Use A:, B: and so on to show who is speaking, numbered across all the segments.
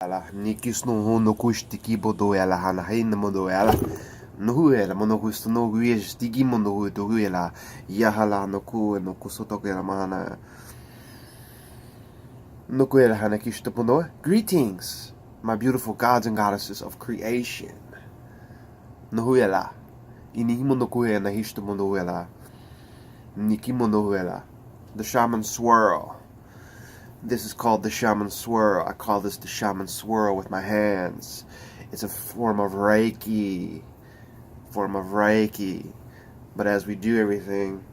A: Ela nikis no no kustiki bodo ela hana hain modo ela no huela mono kusto no guies tigi mono huto huela yahala no ku no kusoto ela mana no kuela hana kisto pono. Greetings, my beautiful gods and goddesses of creation. No huela ini mono kuela histo mono huela niki mono huela. The shaman swirl. This is called the shaman swirl. I call this the shaman swirl with my hands. It's a form of reiki. But as we do everything,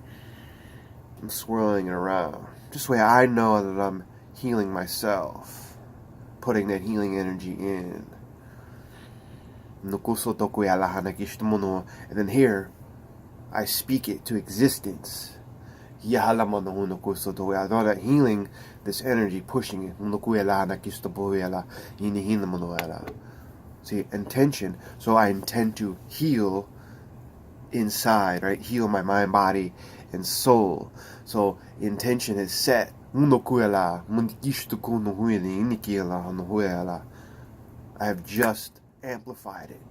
A: I'm swirling it around. Just the way I know that I'm healing myself. Putting that healing energy in. And then here, I speak it to existence. I know that healing this energy, pushing it. See, intention. So I intend to heal inside, right? Heal my mind, body, and soul. So intention is set. I have just amplified it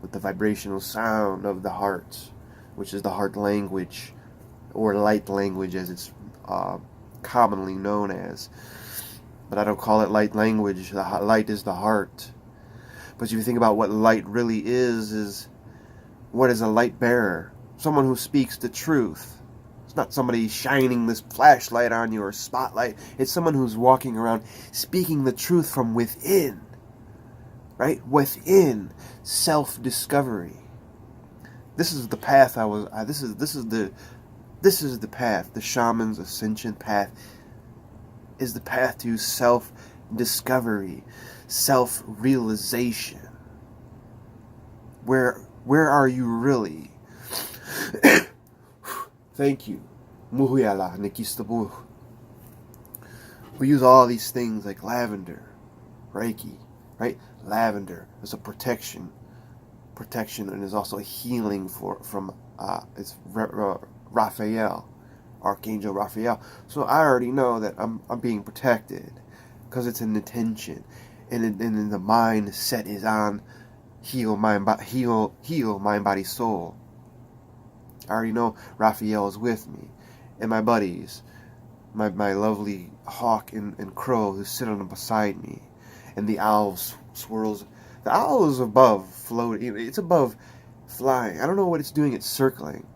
A: with the vibrational sound of the heart, which is the heart language, or light language as it's commonly known as. But I don't call it light language. The light is the heart. But if you think about what light really is what is a light bearer? Someone who speaks the truth. It's not somebody shining this flashlight on you or spotlight. It's someone who's walking around speaking the truth from within. Right? Within. Self-discovery. This is the path this is the path. The shaman's ascension path is the path to self-discovery, self-realization. Where are you really? Thank you. Muhyala Nikistabu. We use all these things like lavender, reiki, right? Lavender is a protection, and is also a healing from it's Raphael, Archangel Raphael. So I already know that I'm being protected because it's an intention, and the mindset is on heal mind, body, soul. I already know Raphael is with me, and my buddies, my lovely hawk and crow who sit on beside me, and the owl swirls. The owl is above floating. It's above flying. I don't know what it's doing. It's circling.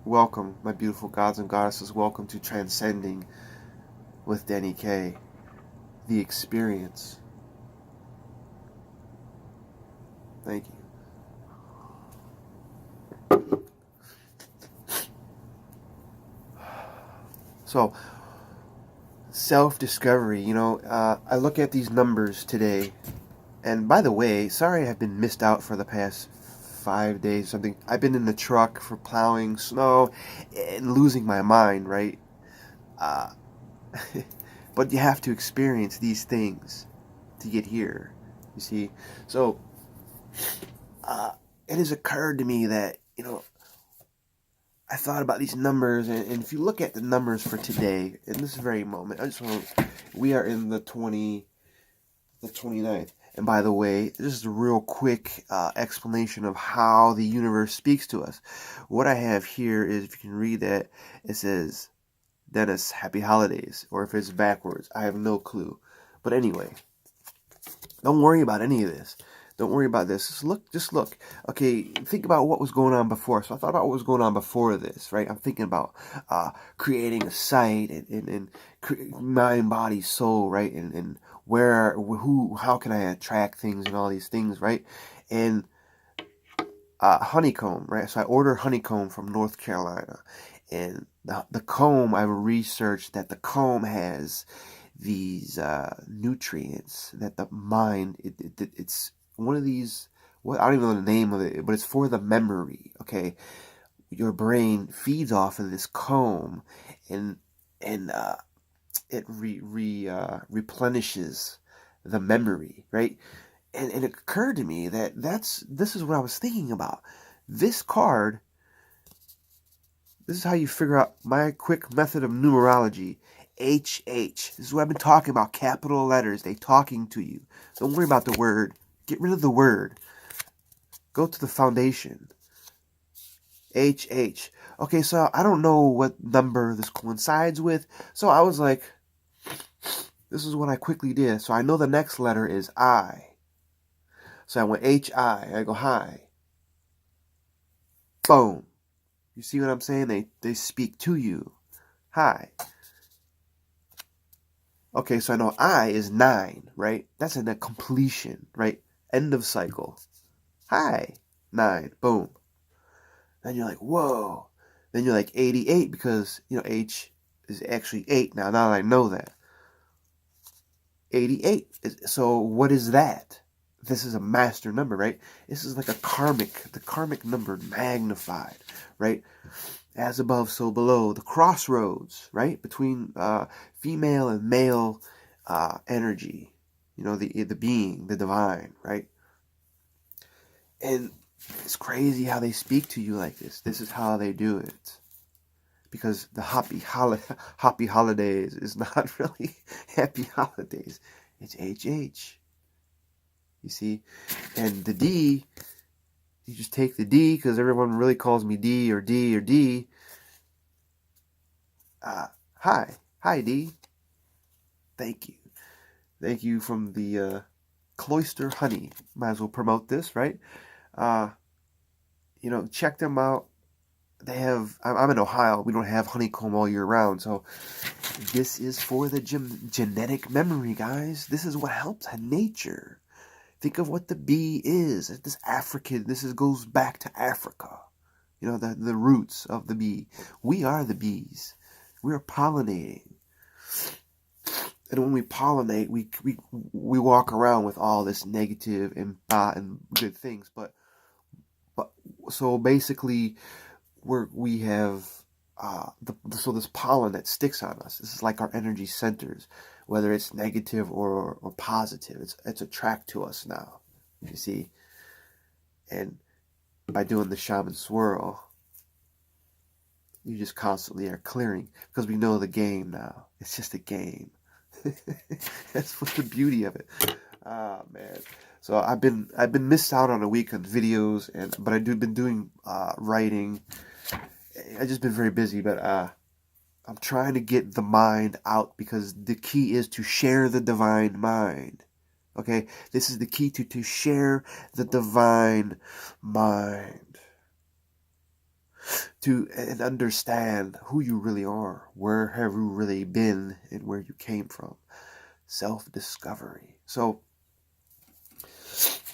A: Welcome, my beautiful gods and goddesses. Welcome to Transcending with DennisK, the experience. Thank you. So, self-discovery, I look at these numbers today, and by the way, sorry I've been missed out for the past 5 days, something. I've been in the truck for plowing snow and losing my mind, right? But you have to experience these things to get here, you see? So, it has occurred to me that, I thought about these numbers, and if you look at the numbers for today, in this very moment, we are in the 29th. And by the way, this is a real quick explanation of how the universe speaks to us. What I have here is, if you can read that, it says, Dennis, happy holidays. Or if it's backwards, I have no clue. But anyway, don't worry about any of this. Don't worry about this. Just look. Okay, think about what was going on before. So I thought about what was going on before this, right? I'm thinking about creating a site and mind, body, soul, right? And how can I attract things and all these things, right? And honeycomb, right? So I order honeycomb from North Carolina, and the comb, I researched that the comb has these nutrients that the mind it's one of these, I don't even know the name of it, but it's for the memory. Okay, your brain feeds off of this comb, and it replenishes the memory, right? And it occurred to me that this is what I was thinking about. This card. This is how you figure out my quick method of numerology. HH. This is what I've been talking about. Capital letters. They talking to you. Don't worry about the word. Get rid of the word. Go to the foundation. HH. Okay, so I don't know what number this coincides with. So I was like, this is what I quickly did. So I know the next letter is I. So I went HI. I go hi. Boom. You see what I'm saying? They speak to you. Hi. Okay, so I know I is 9, right? That's in a completion, right? End of cycle. Hi. 9. Boom. Then you're like, whoa. Then you're like 88 because, H is actually 8 now that I know that. 88. So what is that? This is a master number, right? This is like the karmic number magnified, right? As above, so below. The crossroads, right? Between female and male energy. The being, the divine, right? And it's crazy how they speak to you like this. This is how they do it. Because the happy holidays is not really happy holidays. It's HH. You see? And the D, you just take the D, because everyone really calls me D or D or D. Hi. Hi, D. Thank you. Thank you from the Cloister Honey. Might as well promote this, right? Check them out. They have, I'm in Ohio. We don't have honeycomb all year round. So this is for the genetic memory, guys. This is what helps nature. Think of what the bee is. This goes back to Africa. The roots of the bee. We are the bees. We are pollinating. And when we pollinate, we walk around with all this negative and good things. But so basically, we have so this pollen that sticks on us. This is like our energy centers, whether it's negative or positive. It's attract to us now. You see, and by doing the shaman swirl, you just constantly are clearing, because we know the game now. It's just a game. That's what the beauty of it. Ah, man. So I've been missed out on a week on videos, but I've been doing writing. I've just been very busy, but I'm trying to get the mind out, because the key is to share the divine mind. Okay, this is the key to share the divine mind. And understand who you really are, where have you really been, and where you came from. Self-discovery. So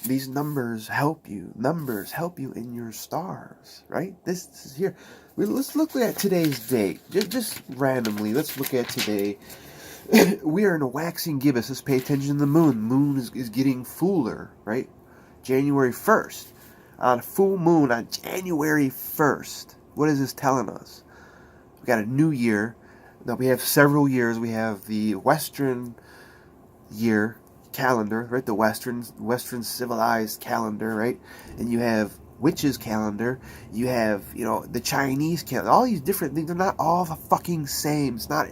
A: these numbers help you. Numbers help you in your stars, right? This is here. Let's look at today's date. Just randomly, let's look at today. We are in a waxing gibbous. Let's pay attention to the moon. The moon is getting fuller, right? January 1st. On full moon on January 1st. What is this telling us? We got a new year. Now we have several years. We have the Western year calendar, right? The Western civilized calendar, right? And you have witches calendar. You have, the Chinese calendar. All these different things. They're not all the fucking same. It's not.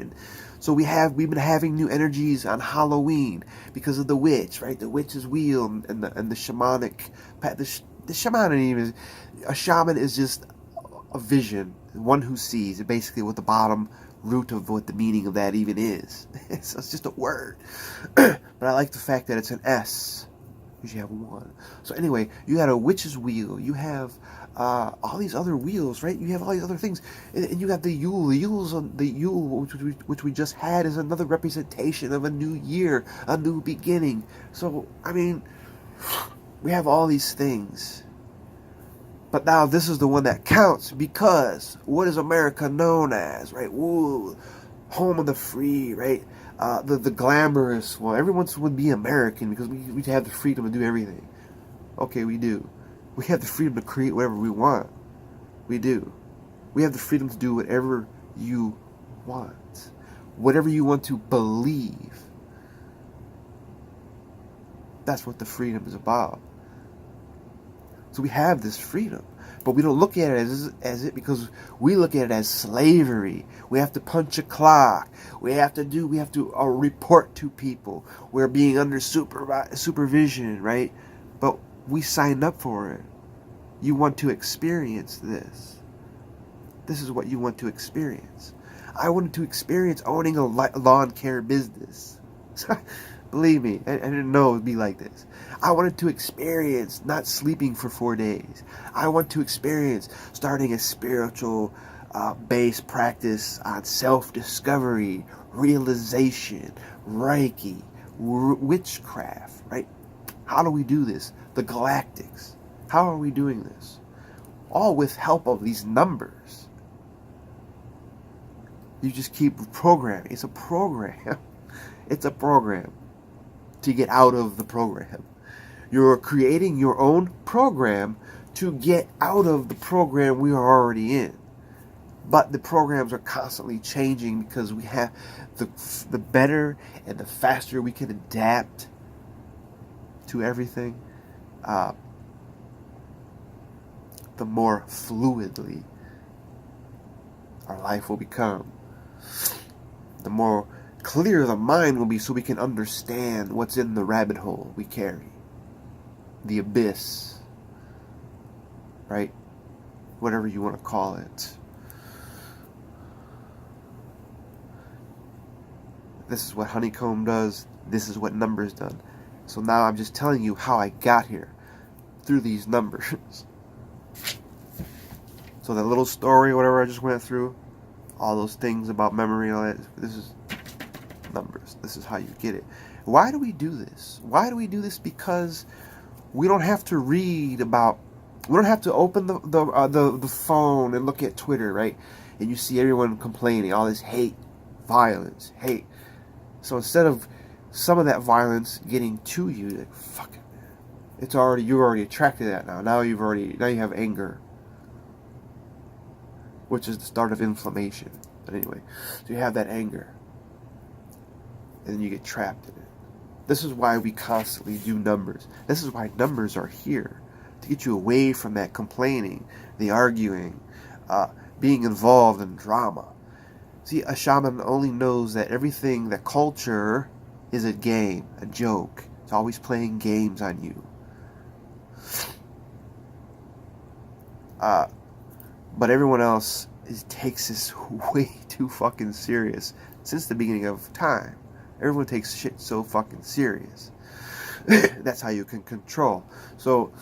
A: So we've been having new energies on Halloween because of the witch, right? The witch's wheel and the shamanic. The shaman a shaman is just a vision, one who sees. Basically, what the bottom root of what the meaning of that even is. So it's just a word. But I like the fact that it's an S. Usually have one. So anyway, you got a witch's wheel. You have all these other wheels, right? You have all these other things, and you got the Yule. The Yule, which we just had, is another representation of a new year, a new beginning. So I mean, we have all these things. But now this is the one that counts, because what is America known as, right? Woo, home of the free, right? The glamorous one. Everyone would be American because we have the freedom to do everything. Okay, we do. We have the freedom to create whatever we want. We do. We have the freedom to do whatever you want. Whatever you want to believe. That's what the freedom is about. So we have this freedom, but we don't look at it as it because we look at it as slavery. We have to punch a clock. We have to report to people. We're being under supervision, right? But we signed up for it. You want to experience this. This is what you want to experience. I wanted to experience owning a lawn care business. Believe me, I didn't know it would be like this. I wanted to experience not sleeping for 4 days. I want to experience starting a spiritual based practice on self-discovery, realization, reiki, witchcraft, right? How do we do this? The galactics. How are we doing this? All with help of these numbers. You just keep programming. It's a program. It's a program to get out of the program. You're creating your own program to get out of the program we are already in. But the programs are constantly changing because we have the better and the faster we can adapt to everything, the more fluidly our life will become. The more clear the mind will be, so we can understand what's in the rabbit hole we carry. The abyss. Right? Whatever you want to call it. This is what honeycomb does. This is what numbers done. So now I'm just telling you how I got here. Through these numbers. So that little story, whatever I just went through, all those things about memory and all that, this is numbers. This is how you get it. Why do we do this? Why do we do this? Because we don't have to read about, we don't have to open the phone and look at Twitter, right? And you see everyone complaining, all this hate, violence, hate. So instead of some of that violence getting to you, like, fuck it, man. It's already, you're already attracted to that now. Now you have anger, which is the start of inflammation. But anyway, so you have that anger, and then you get trapped in it. This is why we constantly do numbers. This is why numbers are here, to get you away from that complaining, the arguing, being involved in drama. See, a shaman only knows that everything, that culture is a game, a joke. It's always playing games on you. But everyone else takes this way too fucking serious since the beginning of time. Everyone takes shit so fucking serious. That's how you can control. So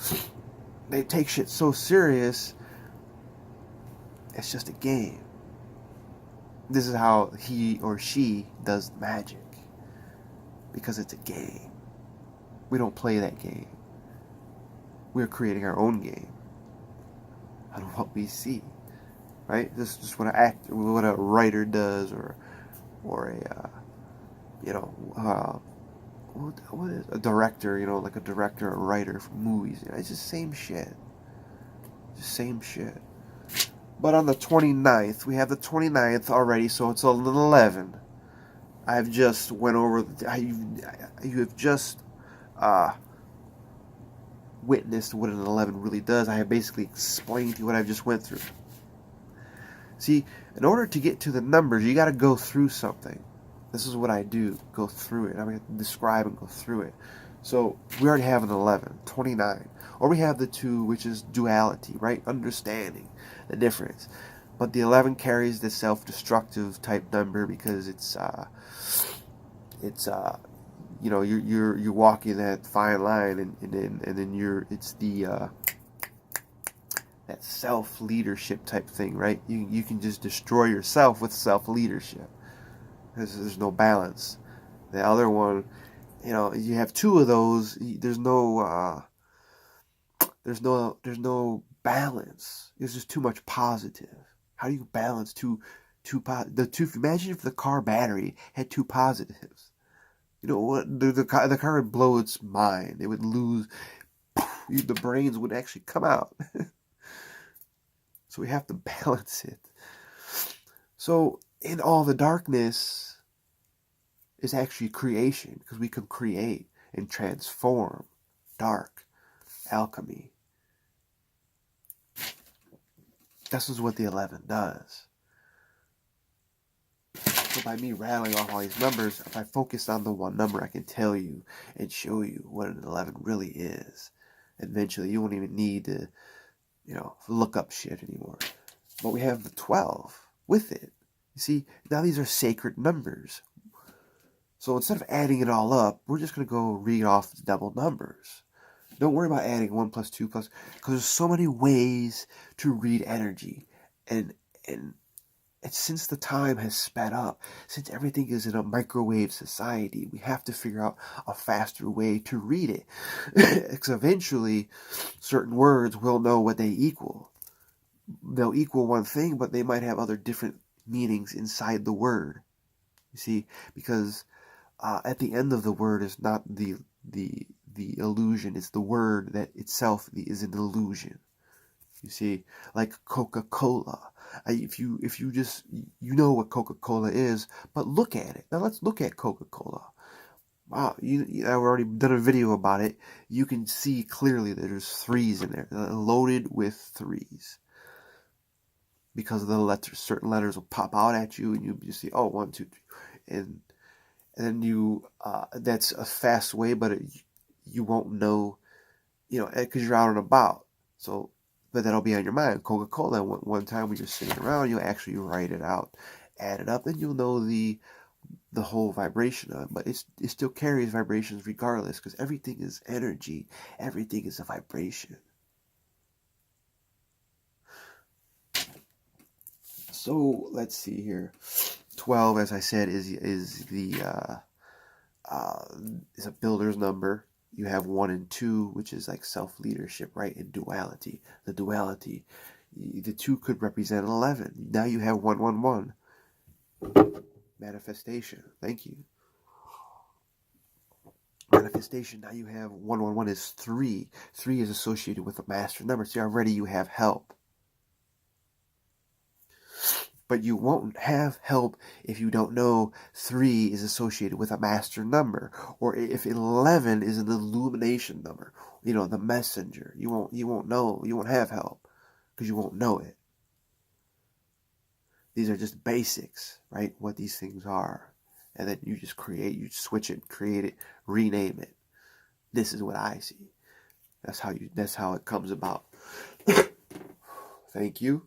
A: they take shit so serious, it's just a game. This is how he or she does magic. Because it's a game. We don't play that game. We're creating our own game out of what we see. Right? This is just what a writer does, or a what is a director, like a director or writer for movies. It's just same shit. Just same shit. But on the 29th, we have the 29th already, so it's an 11. I've just went over, you have just witnessed what an 11 really does. I have basically explained to you what I just went through. See, in order to get to the numbers, you got to go through something. This is what I do, go through it. I'm going to describe and go through it. So we already have an 11, 29. Or we have the 2, which is duality, right? Understanding the difference. But the 11 carries the self-destructive type number because you're walking that fine line, and then it's the that self-leadership type thing, right? You can just destroy yourself with self-leadership. There's no balance. The other one, you have 2 of those. There's no balance. There's just too much positive. How do you balance two? Imagine if the car battery had 2 positives. You know what? The car would blow its mind. It would lose. The brains would actually come out. So we have to balance it. So in all the darkness is actually creation, because we can create and transform. Dark, alchemy, This is what the 11 does. So by me rattling off all these numbers, if I focus on the one number, I can tell you and show you what an 11 really is. Eventually, you won't even need to, look up shit anymore. But we have the 12 with it. You see, now these are sacred numbers. So instead of adding it all up, we're just going to go read off the double numbers. Don't worry about adding 1 plus 2 plus, because there's so many ways to read energy. And since the time has sped up, since everything is in a microwave society, we have to figure out a faster way to read it. Because eventually, certain words will know what they equal. They'll equal one thing, but they might have other different meanings inside the word. You see, because at the end of the word is not the illusion, it's the word that itself is an illusion. You see, like Coca-Cola. If you just, what Coca-Cola is, but look at it. Now let's look at Coca-Cola. Wow, I've already done a video about it. You can see clearly that there's threes in there, loaded with threes. Because of the letters, certain letters will pop out at you, and you see, 1, 2, 3, and then you, that's a fast way, but you won't know, because you're out and about. So, but that'll be on your mind. Coca-Cola, one time when you're sitting around, you'll actually write it out, add it up, and you'll know the whole vibration of it. But it still carries vibrations regardless, because everything is energy. Everything is a vibration. So let's see here. 12, as I said, is a builder's number. You have 1 and 2, which is like self-leadership, right? In duality. The duality. The 2 could represent 11. Now you have 1, 1, 1. Manifestation. Thank you. Manifestation. Now you have 1, 1, 1 is 3. 3 is associated with a master number. So already you have help. But you won't have help if you don't know 3 is associated with a master number, or if 11 is an illumination number, the messenger. You won't know. You won't have help because you won't know it. These are just basics, right? What these things are, and then you just you switch it, create it, rename it. This is what I see. That's how it comes about. Thank you.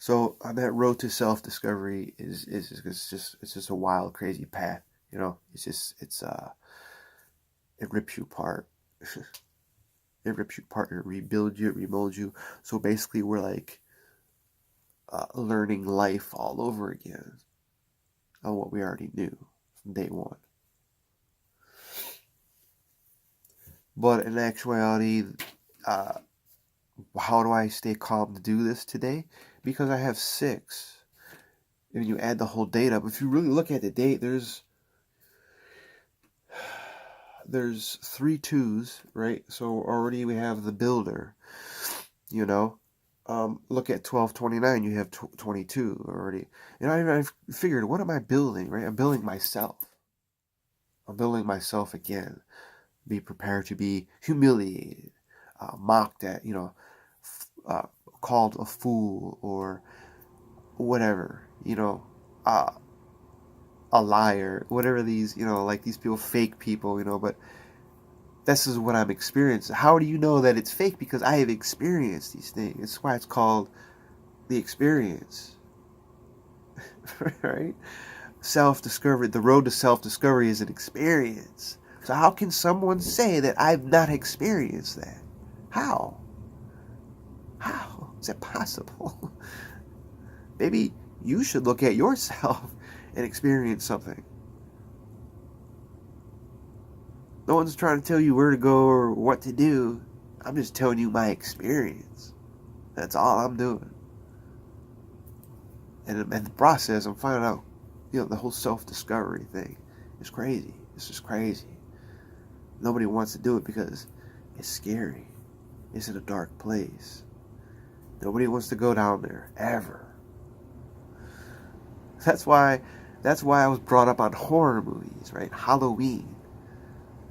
A: So on that road to self-discovery is just a wild, crazy path. It rips you apart. It rips you apart. It rebuilds you. It remolds you. So basically, we're like learning life all over again on what we already knew from day one. But in actuality, how do I stay calm to do this today? Because I have 6. And you add the whole date up. If you really look at the date, there's 3 2s, right? So already we have the builder, Look at 1229, you have 22 already. And I figured, what am I building, right? I'm building myself. I'm building myself again. Be prepared to be humiliated, mocked at, called a fool or whatever, a liar, whatever these, like these people, fake people, but this is what I'm experiencing. How do you know that it's fake? Because I have experienced these things. It's why it's called the experience, right? Self-discovery, the road to self-discovery is an experience. So how can someone say that I've not experienced that? How is that possible? Maybe you should look at yourself and experience something. No one's trying to tell you where to go or what to do. I'm just telling you my experience. That's all I'm doing. And in the process, I'm finding out, the whole self-discovery thing is crazy. It's just crazy. Nobody wants to do it because it's scary. It's in a dark place. Nobody wants to go down there, ever. That's why I was brought up on horror movies, right? Halloween.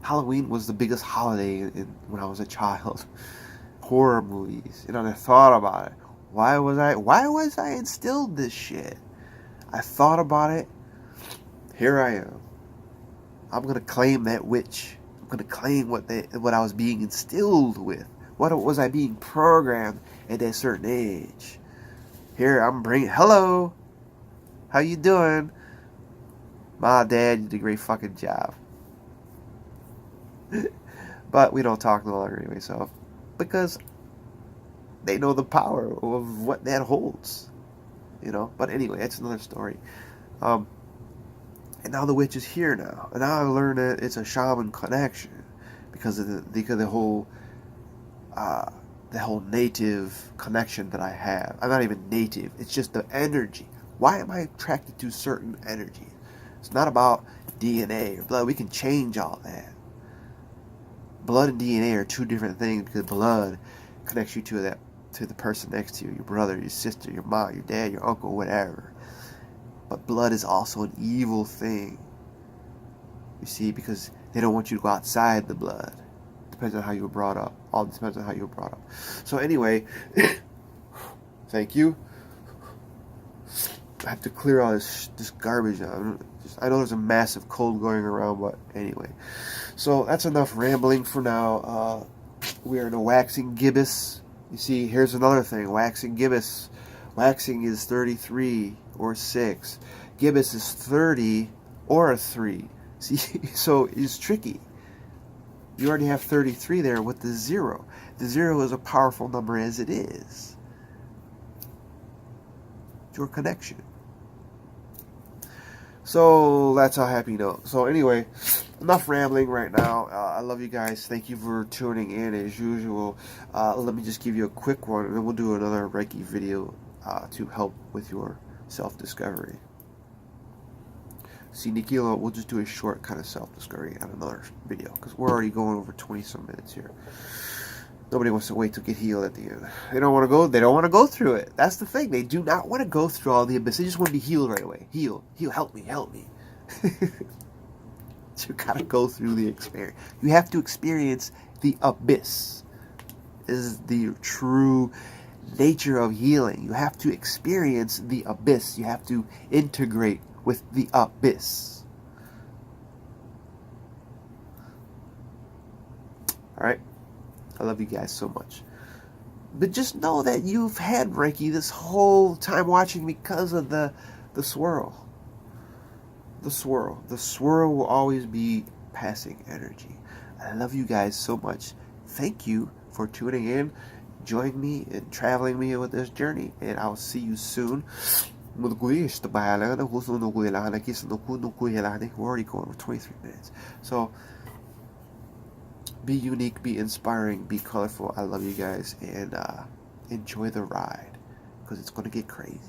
A: Halloween was the biggest holiday when I was a child. Horror movies. And I thought about it. Why was I instilled this shit? I thought about it. Here I am. I'm gonna claim that witch. I'm gonna claim what I was being instilled with. What was I being programmed at that certain age? Here I'm bringing. Hello, how you doing? My dad, you did a great fucking job. But we don't talk no longer anyway. So because they know the power of what that holds, you know. But anyway, that's another story. And now the witch is here now, and now I learned that it's a shaman connection because of the whole native connection that I have. I'm not even native; it's just the energy. Why am I attracted to certain energy? It's not about DNA or blood. We can change all that. Blood and DNA are two different things because blood connects you to the person next to you, your brother, your sister, your mom, your dad, your uncle, whatever. But blood is also an evil thing. You see, because they don't want you to go outside the blood. Depends on how you were brought up. All depends on how you were brought up. So anyway, thank you. I have to clear all this garbage out. I know there's a massive cold going around, but anyway. So that's enough rambling for now. We are in a waxing gibbous. You see, here's another thing. Waxing gibbous. Waxing is 33 or 6. Gibbous is 30 or a 3. See, so it's tricky. You already have 33 there with the 0. The 0 is a powerful number as it is. It's your connection. So that's a happy note. So anyway, enough rambling right now. I love you guys. Thank you for tuning in as usual. Let me just give you a quick one, and then we'll do another Reiki video to help with your self-discovery. See, Nikila, we'll just do a short kind of self-discovery on another video because we're already going over 20-some minutes here. Nobody wants to wait to get healed at the end. They don't want to go through it. That's the thing. They do not want to go through all the abyss. They just want to be healed right away. Heal, help me. You gotta go through the experience. You have to experience the abyss. This is the true nature of healing. You have to experience the abyss. You have to integrate with the abyss. Alright? I love you guys so much. But just know that you've had Reiki this whole time watching because of the swirl. The swirl. The swirl will always be passing energy. I love you guys so much. Thank you for tuning in, joining me, and traveling me with this journey. And I'll see you soon. We're already going over 23 minutes. So, be unique, be inspiring, be colorful. I love you guys, and enjoy the ride because it's going to get crazy.